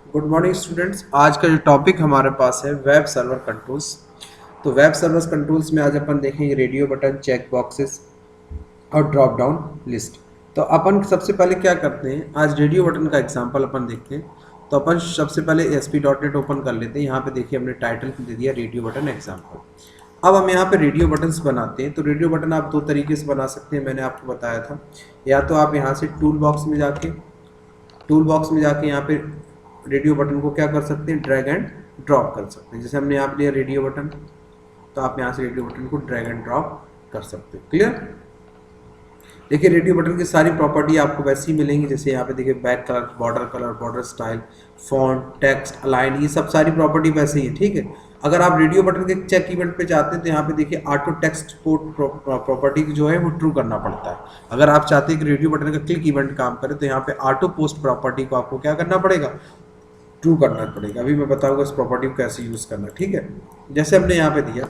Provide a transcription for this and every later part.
Good morning students. आज का जो टॉपिक हमारे पास है वेब सर्वर कंट्रोल्स। तो वेब सर्वर कंट्रोल्स में आज अपन देखेंगे रेडियो बटन, चेक बॉक्सेस और ड्रॉप डाउन लिस्ट। तो अपन सबसे पहले क्या करते हैं, आज रेडियो बटन का एग्जांपल अपन देखते हैं। तो अपन सबसे पहले ASP.NET ओपन कर लेते हैं। यहाँ पे देखिए हमने टाइटल दे दिया रेडियो बटन एग्जांपल। अब हम यहाँ पे रेडियो बटन्स बनाते हैं। तो रेडियो बटन आप दो तरीके से बना सकते हैं, मैंने आपको बताया था। या तो आप यहाँ से टूल बॉक्स में जाके यहाँ पे रेडियो बटन को क्या कर सकते हैं, ड्रैग एंड ड्रॉप कर सकते हैं। जैसे हमने यहाँ पे लिया रेडियो बटन, तो आप यहाँ से रेडियो बटन को ड्रैग एंड ड्रॉप कर सकते हैं। क्लियर। देखिए रेडियो बटन की सारी प्रॉपर्टी आपको वैसी ही मिलेंगी। जैसे यहाँ पे देखिए back colour, border style, font, text, align, ये सब सारी प्रॉपर्टी वैसे ही है। ठीक है। अगर आप रेडियो बटन के चेक इवेंट पे जाते हैं तो यहाँ पे देखिए ऑटो टेक्स्ट पोर्ट प्रॉपर्टी जो है वो ट्रू करना पड़ता है। अगर आप चाहते हैं कि रेडियो बटन का क्लिक इवेंट काम करे तो यहाँ पे ऑटो पोस्ट प्रॉपर्टी को आपको क्या करना पड़ेगा, ट्रू करना पड़ेगा। अभी मैं बताऊंगा इस प्रॉपर्टी को कैसे यूज करना। ठीक है। जैसे हमने यहाँ पे दिया,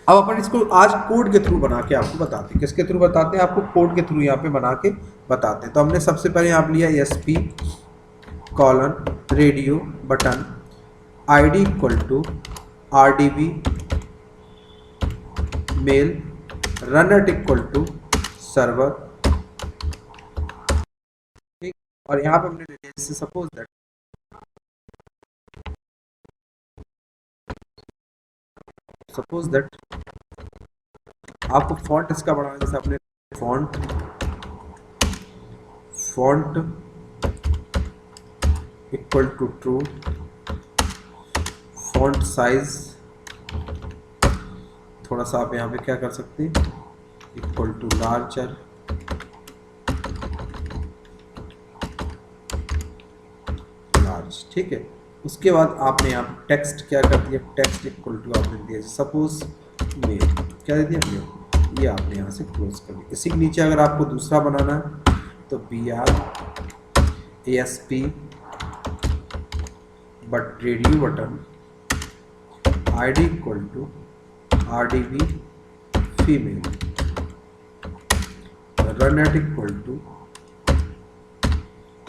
अब अपन इसको आज कोड के थ्रू बना के आपको बताते हैं। किसके थ्रू बताते हैं, आपको कोड के थ्रू यहाँ पे बना के बताते हैं। तो हमने सबसे पहले यहाँ लिया SP colon radio button ID equal to RDB male run at equal to server. ठीक। और यहाँ पे हमने ले लिया जैसे सपोज दैट आपको फॉन्ट इसका बढ़ाना, जैसे अपने font equal to true, font size थोड़ा सा आप यहाँ पे क्या कर सकते हैं, इक्वल टू लार्जर, लार्ज। ठीक है। उसके बाद आपने यहाँ टेक्स्ट क्या कर दिया, टेक्स्ट इक्वल टू आपने दिया सपोज मेल, क्या दे दिया मेल। ये आपने यहाँ से क्लोज कर दिया। इसी के नीचे अगर आपको दूसरा बनाना है तो BR ASP but radio button ID equal to RDB female run at equal to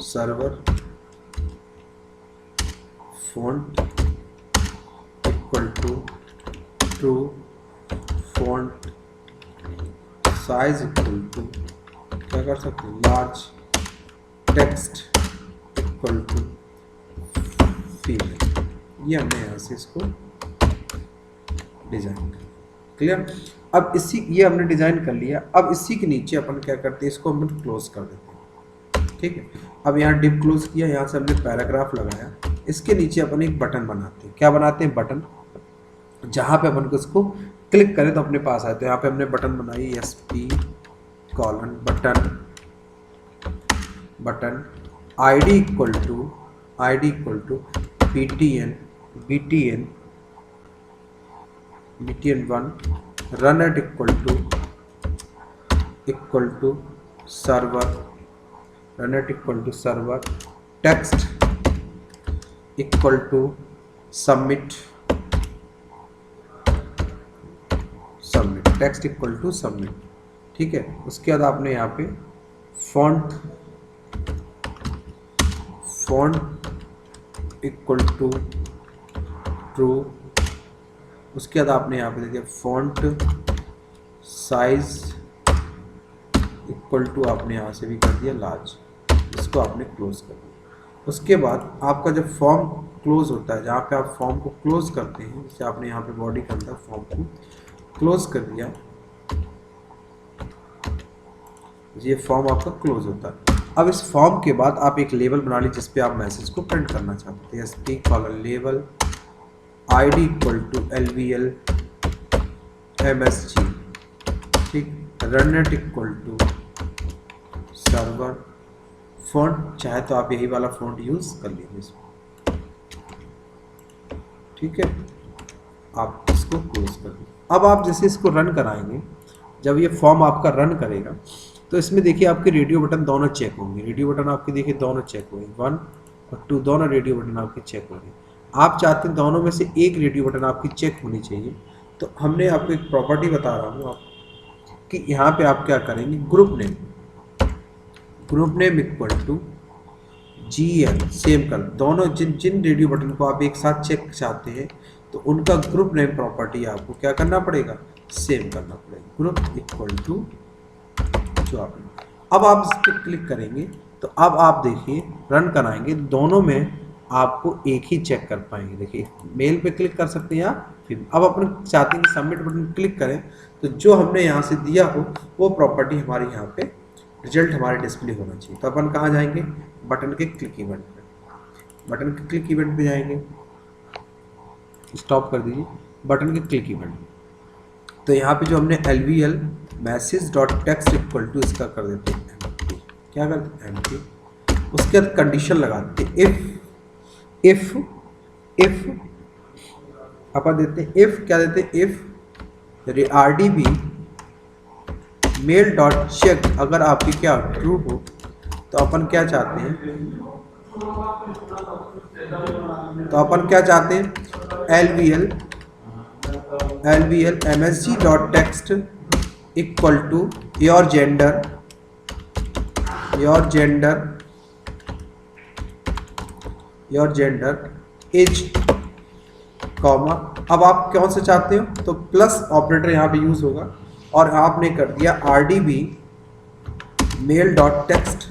server font equal to true, font size equal to क्या कर सकते हैं, large, text equal to female. ये हमने यहाँ से इसको डिजाइन कर। क्लियर। अब इसी ये हमने डिजाइन कर लिया। अब इसी के नीचे अपन क्या करते हैं, इसको हम क्लोज कर देते हैं। ठीक है। अब यहाँ डिव क्लोज किया, यहाँ से हमने पैराग्राफ लगाया। इसके नीचे अपन एक बटन बनाते हैं। क्या बनाते हैं, बटन, जहाँ पे अपन को इसको क्लिक करें तो अपने पास आए। तो यहाँ पे हमने बटन बनाई SP colon button ID equal to BTN1 run at equal to server, run at equal to server, text equal to submit, text equal to submit. ठीक है। उसके बाद आपने यहाँ पे फॉन्ट इक्वल टू ट्रू, उसके बाद आपने यहाँ पे दे दिया फॉन्ट साइज इक्वल टू, आपने यहाँ से भी कर दिया लार्ज। इसको आपने क्लोज कर दिया। उसके बाद आपका जब फॉर्म क्लोज होता है, जहाँ पे आप फॉर्म को क्लोज करते हैं, जैसे आपने यहाँ पे बॉडी के अंदर फॉर्म को क्लोज कर दिया, ये फॉर्म आपका क्लोज होता है। अब इस फॉर्म के बाद आप एक लेबल बना लीजिए जिसपे आप मैसेज को प्रिंट करना चाहते हैं। SP colon label ID equal to LVL MSG। ठीक। Run at equal to server font, चाहे तो आप यही वाला फॉन्ट यूज कर लीजिए इसमें। ठीक है। आप इसको क्लोज कर दीजिए। अब आप जैसे इसको रन कराएंगे, जब ये फॉर्म आपका रन करेगा तो इसमें देखिए आपके रेडियो बटन दोनों चेक होंगे। रेडियो बटन आपके देखिए दोनों चेक होंगे, 1 और 2 दोनों रेडियो बटन आपके चेक होंगे। आप चाहते हैं दोनों में से एक रेडियो बटन आपकी चेक होनी चाहिए। तो हमने आपको एक प्रॉपर्टी बता रहा हूँ आप कि यहाँ पे आप क्या करेंगे, group name equal to GN same कर, दोनों जिन जिन रेडियो बटन को आप एक साथ चेक चाहते हैं तो उनका ग्रुप नेम प्रॉपर्टी आपको क्या करना पड़ेगा, सेम करना पड़ेगा, ग्रुप इक्वल टू जो आप। अब आप इस पर क्लिक करेंगे तो अब आप देखिए रन कराएंगे, दोनों में आपको एक ही चेक कर पाएंगे। देखिए मेल पे क्लिक कर सकते हैं या फिर अब अपन चाहते हैं कि सबमिट बटन क्लिक करें तो जो हमने यहाँ से दिया हो वो प्रॉपर्टी हमारे यहाँ पे रिजल्ट हमारे डिस्प्ले होना चाहिए। तो अपन कहाँ जाएंगे, बटन के क्लिक इवेंट पे, बटन के क्लिक इवेंट पे जाएंगे, स्टॉप कर दीजिए, बटन के क्लिक इवेंट। तो यहाँ पे जो हमने LVL message dot text equal to इसका कर देते हैं एम्प्टी, क्या करते हैं एम्प्टी, उसके बाद कंडीशन लगाते हैं इफ अपन देते हैं इफ क्या देते हैं, if RDB male dot check, अगर आपकी क्या ट्रू हो तो अपन क्या चाहते हैं, तो अपन क्या चाहते हैं LVL MSG dot text equal to your gender as comma, अब आप कौन से चाहते हो तो प्लस ऑपरेटर यहाँ पे यूज होगा और आपने कर दिया RDB मेल डॉट टेक्स्ट,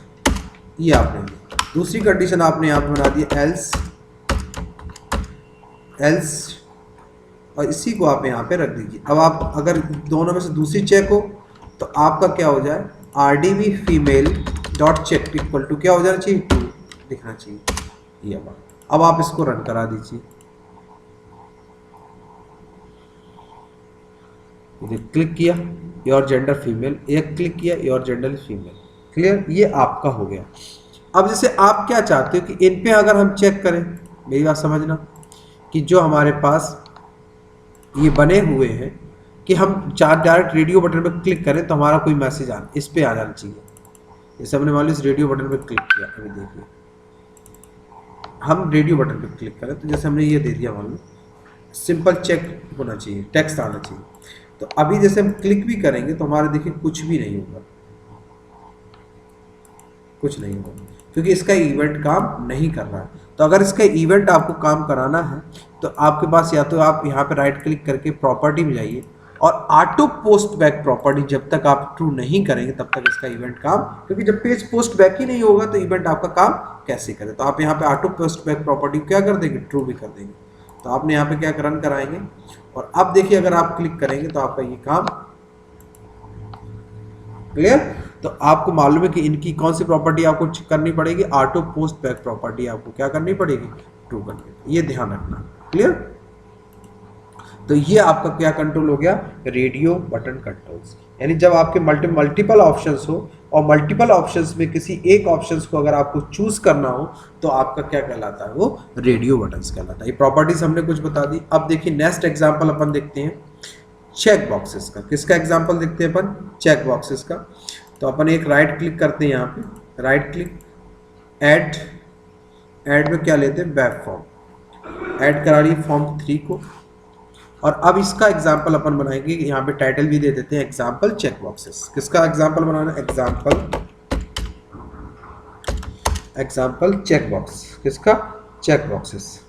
ये आपने दिया। दूसरी कंडीशन आपने यहाँ पे बना दी एल्स और इसी को आप यहाँ पे रख दीजिए। अब आप अगर दोनों में से दूसरी चेक हो तो आपका क्या हो जाए RDB female dot check equal to क्या हो जाना चाहिए, टू दिखना चाहिए, ये अब आप इसको रन करा दीजिए। क्लिक किया योर जेंडर फीमेल, एक क्लिक किया योर जेंडर फीमेल, क्लियर, ये आपका हो गया। अब जैसे आप क्या चाहते हो कि इन पे अगर हम चेक करें, मेरी बात समझना, कि जो हमारे पास ये बने हुए हैं कि हम डायरेक्ट रेडियो बटन पर क्लिक करें तो हमारा कोई मैसेज इस पे आ जाना चाहिए। जैसे हमने मान लो इस रेडियो बटन पर क्लिक किया, अभी देखिए हम रेडियो बटन पर क्लिक करें तो जैसे हमने ये दे दिया, मान लो सिंपल चेक होना चाहिए, टेक्स्ट आना चाहिए। तो अभी जैसे हम क्लिक भी करेंगे तो हमारे देखिए कुछ भी नहीं होगा, कुछ नहीं होगा क्योंकि इसका इवेंट काम नहीं कर रहा है। तो अगर इसका इवेंट आपको काम कराना है तो आपके पास या तो आप यहाँ पे राइट क्लिक करके प्रॉपर्टी में जाइए और ऑटो पोस्ट बैक प्रॉपर्टी, जब तक आप ट्रू नहीं करेंगे तब तक इसका इवेंट काम, क्योंकि जब पेज पोस्ट बैक ही नहीं होगा तो इवेंट आपका काम कैसे करे। तो आप यहाँ पे ऑटो पोस्ट बैक प्रॉपर्टी क्या कर देंगे, ट्रू भी कर देंगे। तो आपने यहाँ पे क्या रन कराएंगे और अब देखिए अगर आप क्लिक करेंगे तो आपका ये काम क्लियर। तो आपको मालूम है कि इनकी कौन सी प्रॉपर्टी आपको करनी पड़ेगी, ऑटो पोस्ट बैक प्रॉपर्टी आपको क्या करनी पड़ेगी, ट्रू करनी, ये ध्यान रखना, क्लियर। तो ये आपका क्या कंट्रोल हो गया, रेडियो बटन कंट्रोल्स। यानी जब आपके मल्टीपल ऑप्शंस हो और मल्टीपल ऑप्शंस में किसी एक ऑप्शंस को अगर आपको चूज करना हो तो आपका क्या कहलाता है, वो रेडियो बटन्स कहलाता है। ये प्रॉपर्टीज हमने कुछ बता दी। अब देखिए नेक्स्ट एग्जांपल अपन देखते हैं चेक बॉक्सेस का। किसका एग्जांपल देखते हैं अपन, चेक बॉक्सेस का। तो अपन एक राइट क्लिक करते हैं, यहाँ पे राइट क्लिक, ऐड में क्या लेते हैं, वेब फॉर्म, ऐड करा रही है फॉर्म 3 को। और अब इसका एग्जाम्पल अपन बनाएंगे, यहाँ पे टाइटल भी दे देते हैं एग्जाम्पल चेक बॉक्सेस। किसका एग्जाम्पल बनाना, एग्जाम्पल चेक बॉक्स, किसका, चेक बॉक्सेस,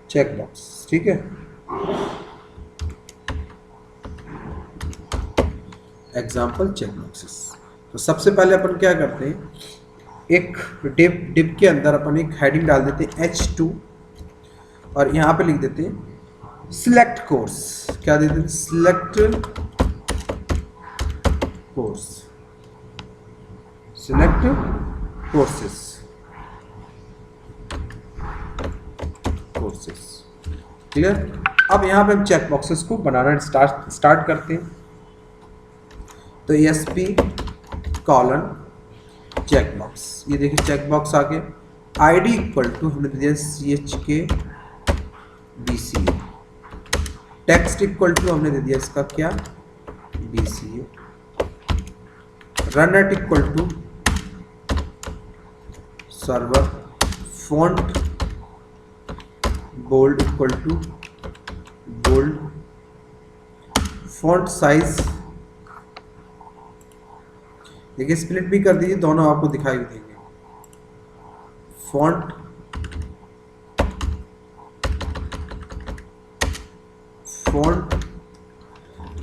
चेक बॉक्स, ठीक है। Example check boxes. तो सबसे पहले अपन क्या करते हैं, एक डिप के अंदर अपन एक हेडिंग डाल देते हैं H2 और यहाँ पे लिख देते हैं सिलेक्ट कोर्स। क्या देते हैं, select course, select courses, clear. अब यहाँ पे हम चेक बॉक्सेस को बनाना स्टार्ट करते हैं। तो ESP कॉलन चेक बॉक्स, ये देखिए चेक बॉक्स आ गया। ID इक्वल टू हमने दिया CHK BCA, text equal to हमने दे दिया इसका क्या, BCA, run at equal to server, font bold equal to bold, font size, देखिए स्प्लिट भी कर दीजिए, दोनों आपको दिखाई देंगे। Font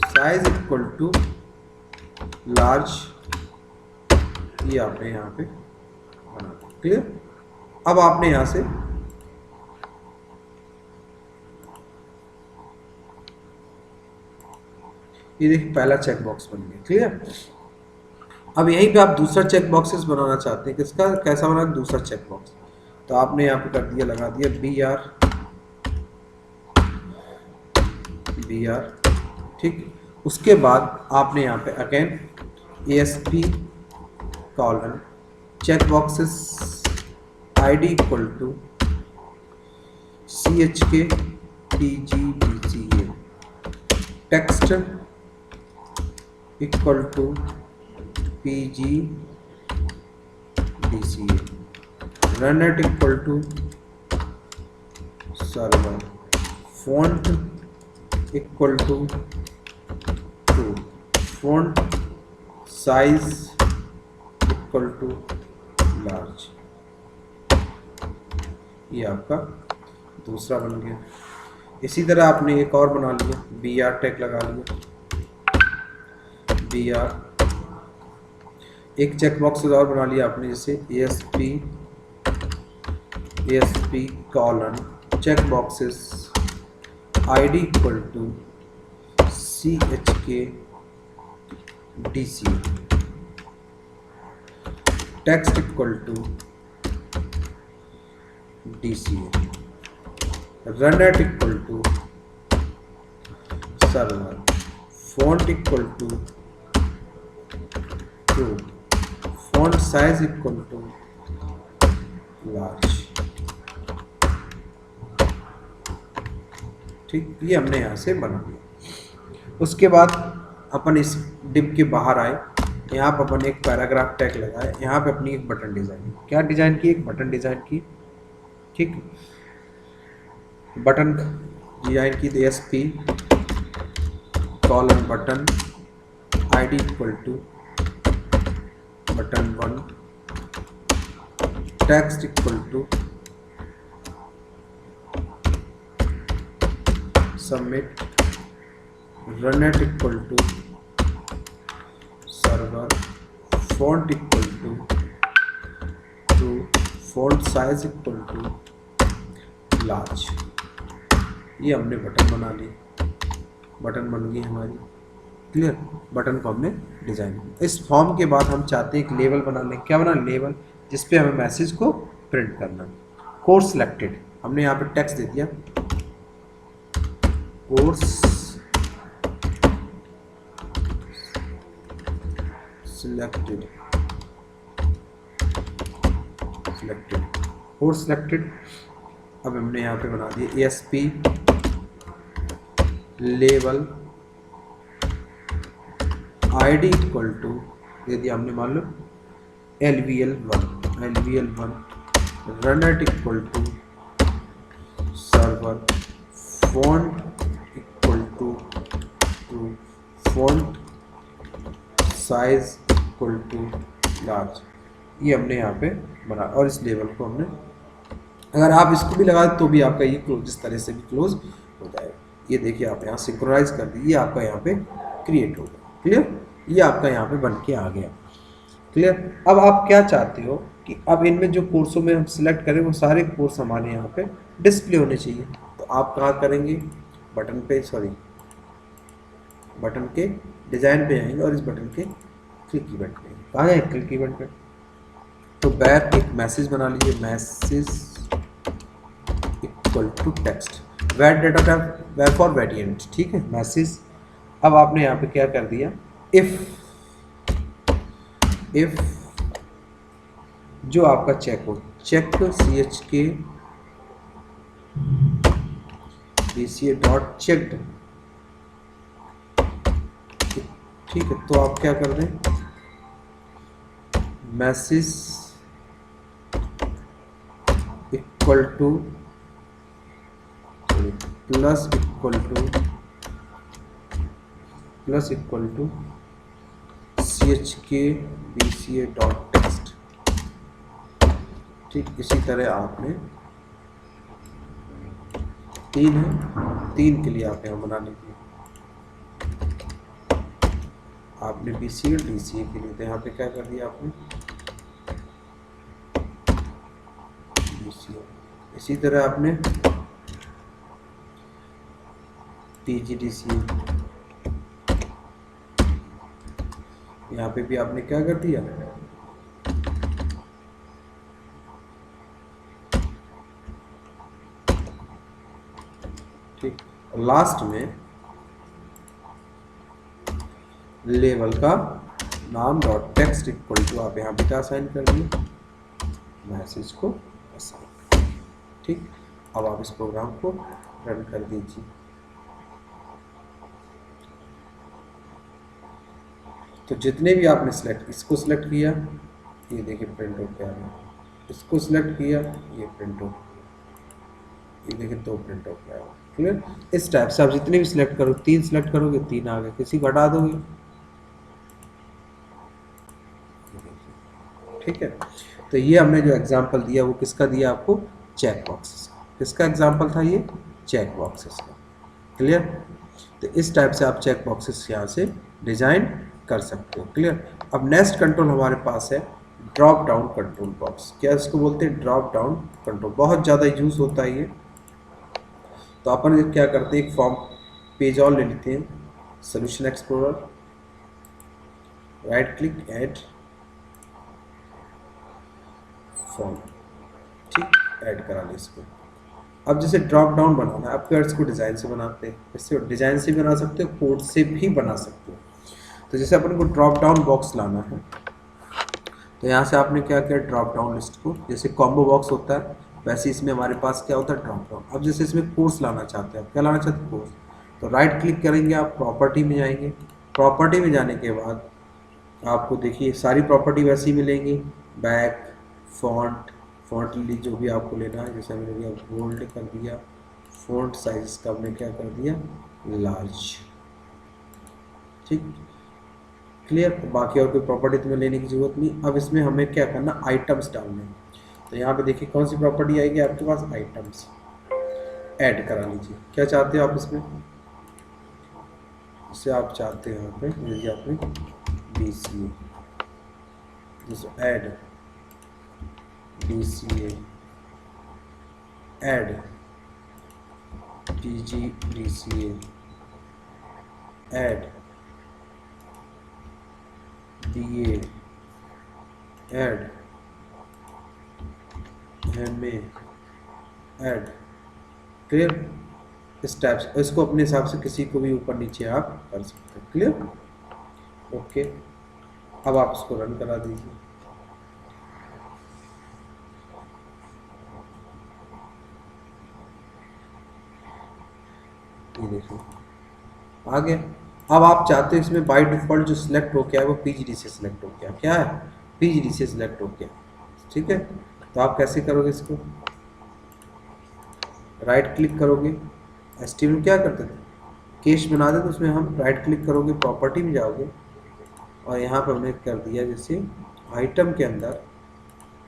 size equal to large, ये आपने यहाँ पे बना दिया। क्लियर। अब आपने यहाँ से ये देखिए पहला चेक बॉक्स बन गया। क्लियर। अब यहीं पे आप दूसरा चेक बॉक्सेस बनाना चाहते हैं, किसका कैसा बना दूसरा चेक बॉक्स, तो आपने यहाँ पे कर दिया, लगा दिया बी आर, ठीक। उसके बाद आपने यहाँ पे again ASP colon check boxes ID equal to CHK TGBCA, text equal to PGDCA, run at equal to server, font equal to true, font size equal to large. ये आपका दूसरा बन गया। इसी तरह आपने एक और बना लिया, BR टैग लगा लिया, BR। एक चेक बॉक्स और बना लिया आपने, जैसे ASP colon check boxes ID equal to CHK DCA, text equal to DCA, run at equal to server, font equal to true, font size equal to large. ठीक, ये हमने यहाँ से बना लिया। उसके बाद अपन इस डिप के बाहर आए, यहाँ पर अपन एक पैराग्राफ टैग लगाए, यहाँ पे अपनी एक बटन डिजाइन, क्या डिजाइन की, एक बटन डिजाइन की। ठीक, बटन डिजाइन की ASP colon button ID equal to button 1, text equal to submit, run at equal to server, font equal to true, font size equal to large. ये हमने button बना ली, button बन गई हमारी। क्लियर। बटन को हमने डिजाइन किया। इस फॉर्म के बाद हम चाहते हैं एक लेबल बना लें। क्या बना, लेबल, जिसपे हमें मैसेज को प्रिंट करना। कोर्स सिलेक्टेड, हमने यहाँ पे टेक्स्ट दे दिया, कोर्स सिलेक्टेड, कोर्स सिलेक्टेड। अब हमने यहाँ पे बना दिया ASP label ID equal to, दे दिया हमने मान लो LVL1, run at equal to server, font equal to true, font size equal to large. ये हमने यहाँ पे बना, और इस लेवल को हमने, अगर आप इसको भी लगा तो भी आपका ये क्लोज, इस तरह से भी क्लोज हो जाएगा। ये देखिए आप यहाँ सिंक्रोनाइज कर दीजिए, आपका यहाँ पे क्रिएट हो गया। क्लियर, ये आपका यहाँ पे बन के आ गया। क्लियर। अब आप क्या चाहते हो कि अब इनमें जो कोर्सों में हम सिलेक्ट करें वो सारे कोर्स हमारे यहाँ पे डिस्प्ले होने चाहिए। तो आप कहाँ करेंगे, बटन पे, सॉरी बटन के डिजाइन पे जाएंगे और इस बटन के क्लिक इवेंट पे, कहाँ जाए क्लिक इवेंट पे। तो बैक एक मैसेज बना लीजिए, message equal to text, wait data type wait for variant. ठीक है, मैसेज। अब आपने यहाँ पे क्या कर दिया, इफ जो आपका चेक हो, check CHK DCA dot checked. ठीक है, तो आप क्या कर दें, message equal to plus equal to plus equal to chk bca dot text. ठीक, इसी तरह आपने 3 है, 3 के लिए आप यहाँ बना लीजिए। आपने BCA और DCA के लिए, तो यहाँ पे क्या कर दिया आपने BCA। इसी तरह आपने PGDCA, यहाँ पे भी आपने क्या कर दिया, ठीक। और लास्ट में लेवल का नाम डॉट टेक्स्ट इक्वल टू आप यहाँ पे क्या असाइन कर दिए, मैसेज को असाइन। ठीक, अब आप इस प्रोग्राम को रन कर दीजिए। तो जितने भी आपने इसको सिलेक्ट किया, ये देखिए प्रिंट आउट क्या है, इसको सिलेक्ट किया, ये प्रिंट आउट, ये देखिए 2 प्रिंट आउट क्या है। क्लियर? इस टाइप से आप जितने भी सिलेक्ट करो, 3 सिलेक्ट करोगे 3 आ गए, किसी को हटा दोगे। ठीक है, तो ये हमने जो एग्जांपल दिया वो किसका दिया आपको, चेक बॉक्सेस का। किसका एग्जांपल था ये, चेक बॉक्सेस का। क्लियर? तो इस टाइप से आप चेक बॉक्सेस यहाँ से डिजाइन कर सकते हो। क्लियर? अब नेक्स्ट कंट्रोल हमारे पास है ड्रॉप डाउन कंट्रोल बॉक्स। क्या इसको बोलते हैं, ड्रॉप डाउन कंट्रोल। बहुत ज़्यादा यूज होता है ये। तो अपन क्या करते हैं, एक फॉर्म पेज और ले लेते हैं, solution explorer, right click, add form. ठीक, ऐड करा ले इसको। अब जैसे ड्रॉप डाउन बनाना है, आप इसको डिज़ाइन से बनाते हैं, इससे डिज़ाइन से भी बना सकते हो, कोड से भी बना सकते हो। तो जैसे अपन को ड्रॉप डाउन बॉक्स लाना है, तो यहाँ से आपने क्या किया, ड्रॉप डाउन लिस्ट को, जैसे कॉम्बो बॉक्स होता है वैसे इसमें हमारे पास क्या होता है, ड्रॉप डाउन। अब जैसे इसमें कोर्स लाना चाहते हैं, आप क्या लाना चाहते हैं, कोर्स, तो राइट क्लिक करेंगे, आप प्रॉपर्टी में जाएंगे। प्रॉपर्टी में जाने के बाद आपको देखिए सारी प्रॉपर्टी वैसी मिलेंगी, बैक, फॉन्ट, फॉन्ट ली जो भी आपको लेना है, जैसे हमने लिया बोल्ड कर दिया, फॉन्ट साइज का हमने क्या कर दिया, लार्ज। ठीक, क्लियर? बाकी और कोई प्रॉपर्टी तुम्हें लेने की जरूरत नहीं। अब इसमें हमें क्या करना, आइटम्स डालने हैं। तो यहाँ पे देखिए कौन सी प्रॉपर्टी आएगी आपके पास, आइटम्स। ऐड करा लीजिए, क्या चाहते हो आप इसमें, इससे आप चाहते हो यहाँ पे लीजिए आपने BCA, जैसे add BCA, add PGDCA, add DA, add MA, add. Clear? इस टाइप से इसको अपने हिसाब से किसी को भी ऊपर नीचे आप कर सकते हो। क्लियर? ओके, अब आप इसको रन करा दीजिए। ये देखिए आ गया। अब आप चाहते हो इसमें बाय डिफॉल्ट जो सिलेक्ट हो गया है वो PGD से सिलेक्ट हो गया, क्या है, PGD से सिलेक्ट हो गया। ठीक है, तो आप कैसे करोगे, इसको राइट क्लिक करोगे, HTML क्या करते थे, कैश बना दे, तो उसमें हम राइट क्लिक करोगे, प्रॉपर्टी में जाओगे और यहाँ पर हमने कर दिया जैसे आइटम के अंदर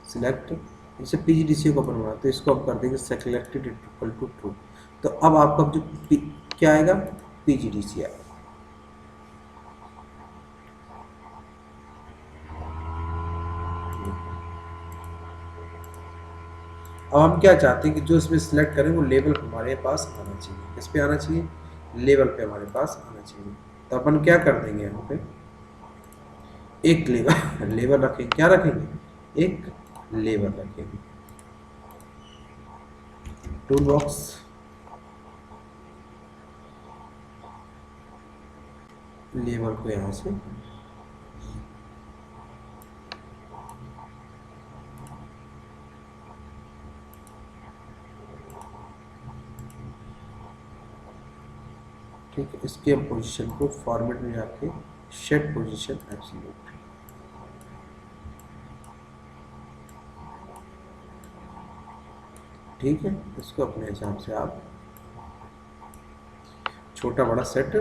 सिलेक्ट, जैसे PGDCA को अपन बनाते, तो इसको हम कर देंगे सेलेक्टेड इक्वल टू ट्रू। तो अब आपका जो क्या आएगा, PGDCA आएगा। अब हम क्या चाहते हैं कि जो इसमें सिलेक्ट करें वो लेवल हमारे पास आना चाहिए। किस पे आना चाहिए, लेवल पे हमारे पास आना चाहिए। तो अपन क्या कर देंगे, यहाँ पे एक लेवल लेवल रखेंगे, क्या रखेंगे, एक लेवल रखेंगे। टूल बॉक्स, लेवल को यहाँ से ठीक है, इसके हम पोजीशन को फॉर्मेट में जाके सेट पोजीशन एब्सोल्यूट, ठीक है। इसको अपने हिसाब से आप छोटा बड़ा सेट